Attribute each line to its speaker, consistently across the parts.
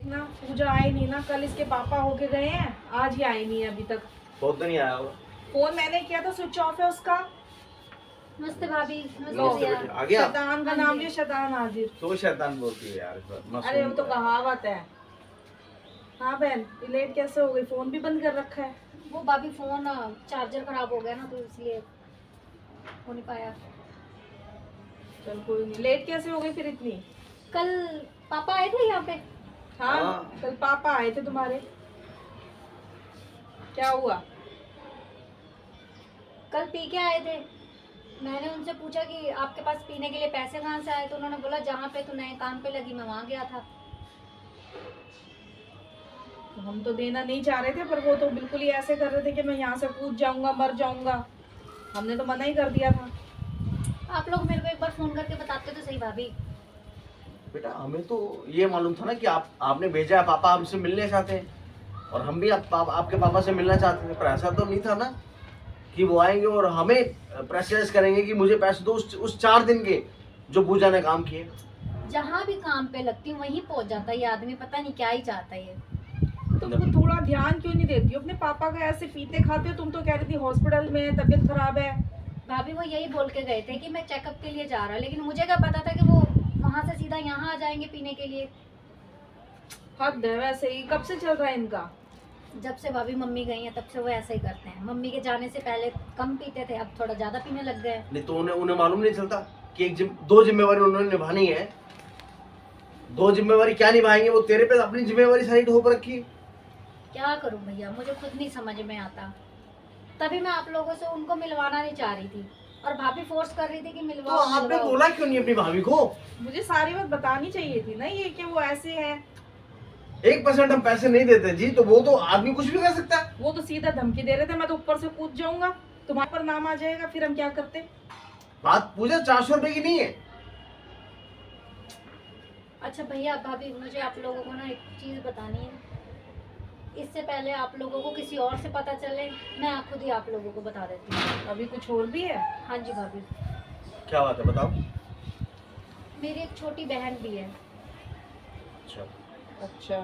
Speaker 1: ना पूजा आई नहीं ना, कल इसके पापा होके गए हैं, आज ही आई नहीं है अभी तक।
Speaker 2: बहुत तो नहीं आया होगा।
Speaker 1: फोन मैंने किया था, स्विच ऑफ है उसका।
Speaker 3: नमस्ते भाभी।
Speaker 2: नमस्ते
Speaker 3: नमस्ते
Speaker 2: बेटे, आ गया?
Speaker 1: शैतान का नाम भी शैतान हाजिर।
Speaker 2: तो शैतान बोलती है यार इस बार।
Speaker 1: अरे वो तो कहावत है। हाँ बहन, लेट कैसे हो गई? फोन भी बंद कर रखा है।
Speaker 3: वो भाभी फोन चार्जर खराब हो गया ना, तो इसलिए हो नहीं पाया।
Speaker 1: चल कोई नहीं, लेट कैसे हो गई फिर इतनी?
Speaker 3: कल पापा आए थे यहाँ पे।
Speaker 1: हाँ
Speaker 2: हाँ।
Speaker 1: कल पापा आए थे तुम्हारे, क्या हुआ?
Speaker 3: कल पी के आए थे। मैंने उनसे पूछा कि आपके पास पीने के लिए पैसे कहाँ से आए, तो उन्होंने बोला जहाँ पे तू नए काम पे लगी मैं वहाँ गया था।
Speaker 1: हम तो देना नहीं चाह रहे थे, पर वो तो बिल्कुल ही ऐसे कर रहे थे कि मैं यहाँ से कूद जाऊंगा, मर जाऊंगा। हमने तो मना ही कर दिया था।
Speaker 3: आप लोग मेरे को एक बार फोन करके बताते तो सही भाभी।
Speaker 2: बेटा हमें तो ये मालूम था ना कि आपने भेजा है, पापा हमसे मिलने चाहते हैं और हम भी आपके पापा से मिलना चाहते थे, पर ऐसा तो नहीं था ना कि वो आएंगे और हमें प्रेशराइज करेंगे कि मुझे पैसे दो उस 4 दिन के जो पूजा ने काम किए।
Speaker 3: जहाँ भी काम पे लगती हूँ वहीं पहुँच जाता है ये आदमी, पता नहीं क्या ही चाहता है ये।
Speaker 1: तुम तो थोड़ा ध्यान क्यों नहीं देती हो अपने पापा का? ऐसे पीते खाते हो, तुम तो कह रही थी हॉस्पिटल में तबीयत खराब है।
Speaker 3: भाभी वो यही बोल के गए थे कि मैं चेकअप के लिए जा रहा, लेकिन मुझे क्या पता था कि वो वहाँ से सीधा यहाँ आ जाएंगे पीने के लिए।
Speaker 1: हद है वैसे ही। कब से चल रहा है इनका?
Speaker 3: जब से भाभी मम्मी गई हैं तब से वो ऐसा ही करते हैं। मम्मी के जाने से पहले कम पीते थे, अब थोड़ा ज्यादा पीने लग गए।
Speaker 2: नहीं तो उन्हें मालूम नहीं चलता कि दो जिम्मेवारी उन्होंने निभानी है। 2 जिम्मेवारी क्या निभाएंगे? वो तेरे पे अपनी जिम्मेवारी साइड होकर रखी है।
Speaker 3: क्या करूं भैया, मुझे खुद नहीं समझ में आता। तभी मैं आप लोगों से उनको मिलवाना नहीं चाह रही थी और भाभी फोर्स कर रही थी कि
Speaker 2: तो
Speaker 3: मिलवाओ
Speaker 2: आपने
Speaker 3: मिलवाओ।
Speaker 2: बोला क्यों नहीं अपनी भाभी को?
Speaker 1: मुझे सारी बात बतानी चाहिए थी ना, ये कि वो ऐसे है।
Speaker 2: 1% हम पैसे नहीं देते जी, तो वो तो आदमी कुछ भी कर सकता है।
Speaker 1: वो तो सीधा धमकी दे रहे थे, मैं तो ऊपर से कूद जाऊंगा, तुम्हारे पर नाम आ जाएगा, फिर हम क्या करते?
Speaker 2: बात पूजा 400 रुपए की नहीं है।
Speaker 3: अच्छा भैया भाभी, मुझे आप लोगों को ना एक चीज बतानी है। इससे पहले आप लोगों को किसी और से पता चले, मैं खुद ही आप लोगों को बता देती हूँ।
Speaker 1: अभी कुछ और भी है?
Speaker 3: हाँ जी भाभी,
Speaker 2: क्या बात है बताओ।
Speaker 3: मेरी एक छोटी बहन भी है।
Speaker 2: अच्छा,
Speaker 1: अच्छा,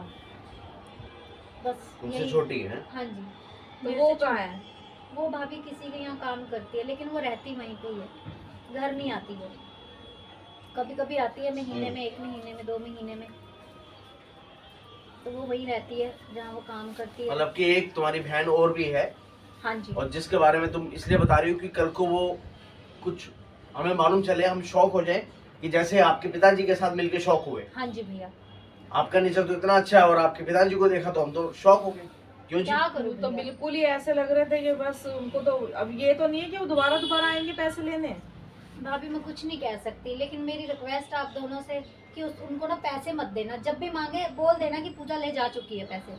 Speaker 3: बस
Speaker 2: तुमसे
Speaker 3: यही।
Speaker 2: छोटी है?
Speaker 3: हाँ जी।
Speaker 1: तो
Speaker 3: मेरे
Speaker 1: वो
Speaker 3: से
Speaker 1: कहाँ
Speaker 3: छोटी।
Speaker 1: है?
Speaker 3: वो भाभी किसी के यहाँ काम करती है, लेकिन वो रहती वहीं पे ही है, घर नहीं आती वो। कभी कभी आती है महीने में, 1 महीने में, 2 महीने में, तो वो वही रहती है जहाँ वो काम करती है।
Speaker 2: मतलब कि एक तुम्हारी बहन और भी है,
Speaker 3: हाँ जी।
Speaker 2: और जिसके बारे में तुम इसलिए बता रही हो कि कल को वो कुछ हमें मालूम चले, हम शौक हो जाए कि जैसे आपके पिताजी के साथ मिलके शौक हुए।
Speaker 3: हाँ जी भैया।
Speaker 2: आपका नेचर तो इतना अच्छा है और आपके पिताजी को देखा तो हम तो शौक हो गए। क्यों जी?
Speaker 3: क्या करूँ
Speaker 1: तो
Speaker 3: भैया?
Speaker 1: बिल्कुल ही ऐसे लग रहे थे कि बस उनको तो अब ये तो नहीं है कि वो दोबारा दोबारा आएंगे पैसे लेने।
Speaker 3: भाभी मैं कुछ नहीं कह सकती, लेकिन मेरी रिक्वेस्ट आप दोनों से कि उनको ना पैसे मत देना। जब भी मांगे बोल देना कि पूजा ले जा चुकी है पैसे।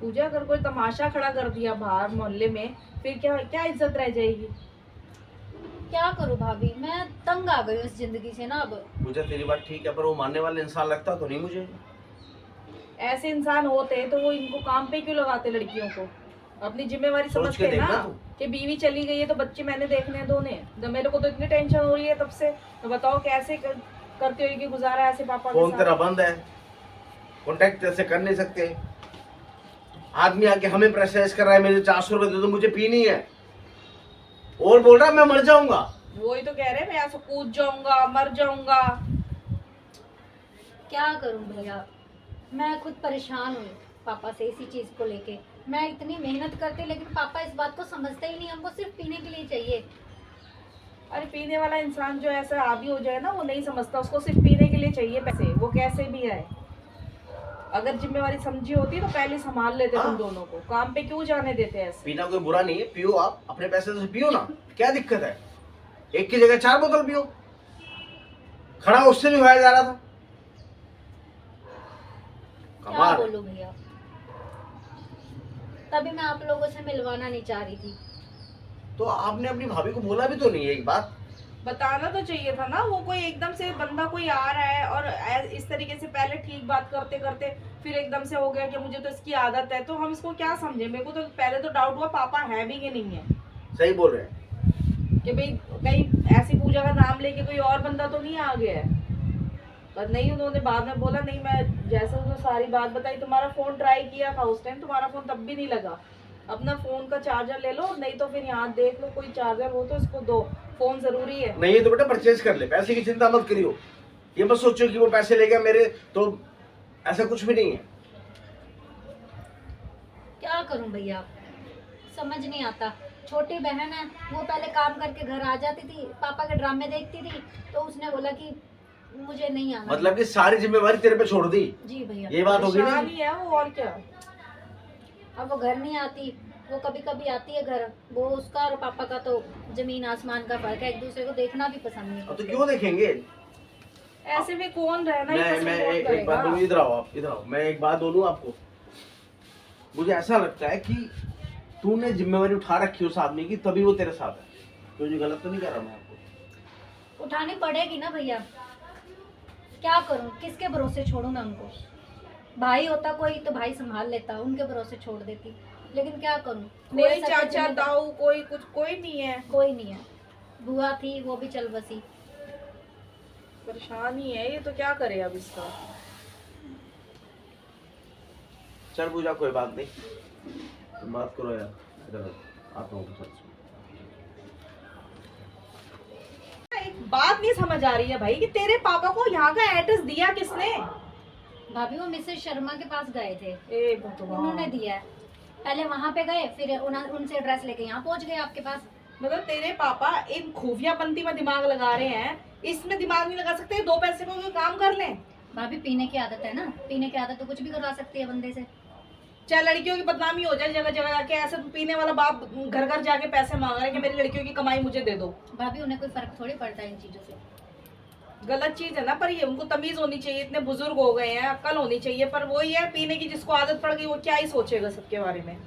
Speaker 1: पूजा अगर कोई तमाशा खड़ा कर दिया बाहर मोहल्ले में, फिर क्या क्या इज्जत रह जाएगी?
Speaker 3: क्या करूँ भाभी, मैं तंग आ गई हूँ इस जिंदगी से ना अब।
Speaker 2: पूजा तेरी बात ठीक है, पर वो मानने वाला इंसान लगता तो नहीं मुझे।
Speaker 1: ऐसे इंसान होते तो वो इनको काम पे क्यों लगाते? लड़कियों को अपनी जिम्मेवारी
Speaker 2: सोच के
Speaker 1: समझते हैं
Speaker 2: देखना
Speaker 1: ना
Speaker 2: तू।
Speaker 1: कि बीवी चली गई है तो बच्चे मैंने देखने हैं दोने। तो मेरे को तो इतनी टेंशन हो रही है तब से। तो बताओ कैसे करते हो कि गुजारा ऐसे पापा के
Speaker 2: फोन
Speaker 1: साथ?
Speaker 2: तेरा बंद है, कॉन्टेक्ट ऐसे कर नहीं सकते। आदमी आके हमें प्रेशराइज कर रहा है, मुझे 400 रुपए दे दो, मुझे पीनी है, और बोल रहा है मैं मर जाऊंगा।
Speaker 1: वो ही तो कह रहे हैं, मैं यहाँ से कूद जाऊंगा, मर जाऊंगा।
Speaker 3: क्या करूँ भैया, मैं खुद परेशान हूँ पापा से इसी चीज को लेके। मैं इतनी मेहनत करती, लेकिन पापा इस बात को समझते ही नहीं। हमको सिर्फ पीने के लिए चाहिए।
Speaker 1: अरे पीने वाला इंसान जो ऐसा आदी हो जाए ना, वो नहीं समझता, उसको सिर्फ पीने के लिए चाहिए पैसे, वो कैसे भी आए। अगर जिम्मेवारी समझी होती तो पहले संभाल लेते तुम दोनों को, काम पे क्यों जाने देते ऐसे?
Speaker 2: पीना कोई बुरा नहीं है, पियो, आप अपने पैसे से पियो ना, क्या दिक्कत है? एक की जगह 4 बोतल पियो। खड़ा उससे भी खाया जा रहा था।
Speaker 3: क्या
Speaker 2: कमाल है।
Speaker 3: बोलूं भैया, तभी मैं आप लोगों से मिलवाना नहीं चाह रही थी।
Speaker 2: तो आपने अपनी भाभी को बोला भी तो नहीं है एक बात?
Speaker 1: बताना तो चाहिए था ना। वो कोई एकदम से बंदा कोई आ रहा है और इस तरीके से पहले ठीक बात करते करते फिर एकदम से हो गया कि मुझे तो इसकी आदत है, तो हम इसको क्या समझे? मेरे को तो पहले तो डाउट हुआ पापा है भी कि नहीं है।
Speaker 2: सही बोल रहे हैं।
Speaker 1: कि भाई कहीं ऐसी पूजा का नाम लेके कोई और बंदा तो नहीं आ गया है। और नहीं उन्होंने बाद में बोला नहीं, मैं जैसे उन्होंने सारी बात बताई, तुम्हारा फोन ट्राई किया था उस टाइम, तुम्हारा फोन तब भी नहीं लगा, अपना फोन का चार्जर ले लो, नहीं तो फिर यहाँ देख लो कोई चार्जर हो तो इसको दो, फोन जरूरी है।
Speaker 2: नहीं है तो बेटा परचेज कर ले, पैसे की चिंता मत करियो, ये मत सोचो कि वो पैसे ले गया मेरे, तो ऐसा कुछ भी नहीं है।
Speaker 3: क्या करूं भैया, समझ नहीं आता। छोटी बहन है, वो पहले काम करके घर आ जाती थी, पापा के ड्रामे देखती थी, तो उसने बोला कि मुझे नहीं आना।
Speaker 2: मतलब कि सारी जिम्मेवारी तेरे पे छोड़ दी।
Speaker 3: जी भैया,
Speaker 2: ये बात होगी ना।
Speaker 1: परेशान ही है वो, और क्या।
Speaker 3: अब वो घर नहीं आती, वो कभी कभी आती है घर, वो उसका और पापा का तो जमीन आसमान का फर्क है, एक दूसरे को देखना भी पसंद नहीं
Speaker 2: तो
Speaker 3: करते।
Speaker 2: क्यों देखेंगे।
Speaker 1: ऐसे में कौन रहना ही
Speaker 2: मैं
Speaker 1: पसंद कौन
Speaker 2: एक
Speaker 1: करेगा?
Speaker 2: बात बोलूं, इधर आओ आप, इधर आओ, मैं एक बात बोलूं आपको, मुझे ऐसा लगता है कि तूने जिम्मेवारी उठा रखी उस आदमी की, तभी वो तेरे साथ है। तो ये गलत तो नहीं कर रहा मैं आपको।
Speaker 3: उठानी पड़ेगी ना भैया, क्या करूं, किसके भरोसे छोड़ूं मैं उनको। भाई होता कोई तो भाई संभाल लेता, उनके भरोसे छोड़ देती, लेकिन क्या करूं।
Speaker 1: कोई
Speaker 3: मेरे सर पे
Speaker 1: चाचा
Speaker 3: जिम्मेदारी
Speaker 1: ताऊ कोई कुछ कोई नहीं है,
Speaker 3: कोई नहीं है। बुआ थी वो भी चल बसी।
Speaker 1: परेशान ही है ये, तो क्या करे अब इसका।
Speaker 2: चल पूजा कोई बात नहीं, तुम बात करो यार, इधर आता हूँ तो
Speaker 1: एक बात नहीं समझ आ रही है भाई कि तेरे पापा को यहाँ का एड्रेस दिया किसने?
Speaker 3: भाभी वो मिसेस शर्मा के पास गए थे,
Speaker 1: ए भगवान,
Speaker 3: उन्होंने दिया है। पहले वहां पे गए, फिर उनसे एड्रेस लेके यहाँ पहुंच गए आपके पास।
Speaker 1: मतलब तेरे पापा इन खुफियापंती में दिमाग लगा रहे हैं, इसमें दिमाग नहीं लगा सकते, दो पैसे में कोई काम कर लें।
Speaker 3: भाभी पीने की आदत है ना, पीने की आदत तो कुछ भी करवा सकती है बंदे से।
Speaker 1: चाहे लड़कियों की बदनामी हो जाए जगह जगह जाके, ऐसे तो पीने वाला बाप घर घर जाके पैसे मांग रहा है कि मेरी लड़कियों की कमाई मुझे दे दो।
Speaker 3: भाभी उन्हें कोई फर्क थोड़ी पड़ता है इन चीजों से।
Speaker 1: गलत चीज है ना, पर ये उनको तमीज होनी चाहिए, इतने बुजुर्ग हो गए हैं, अक्ल होनी चाहिए, पर वही है, पीने की जिसको आदत पड़ गई वो क्या ही सोचेगा सबके बारे में।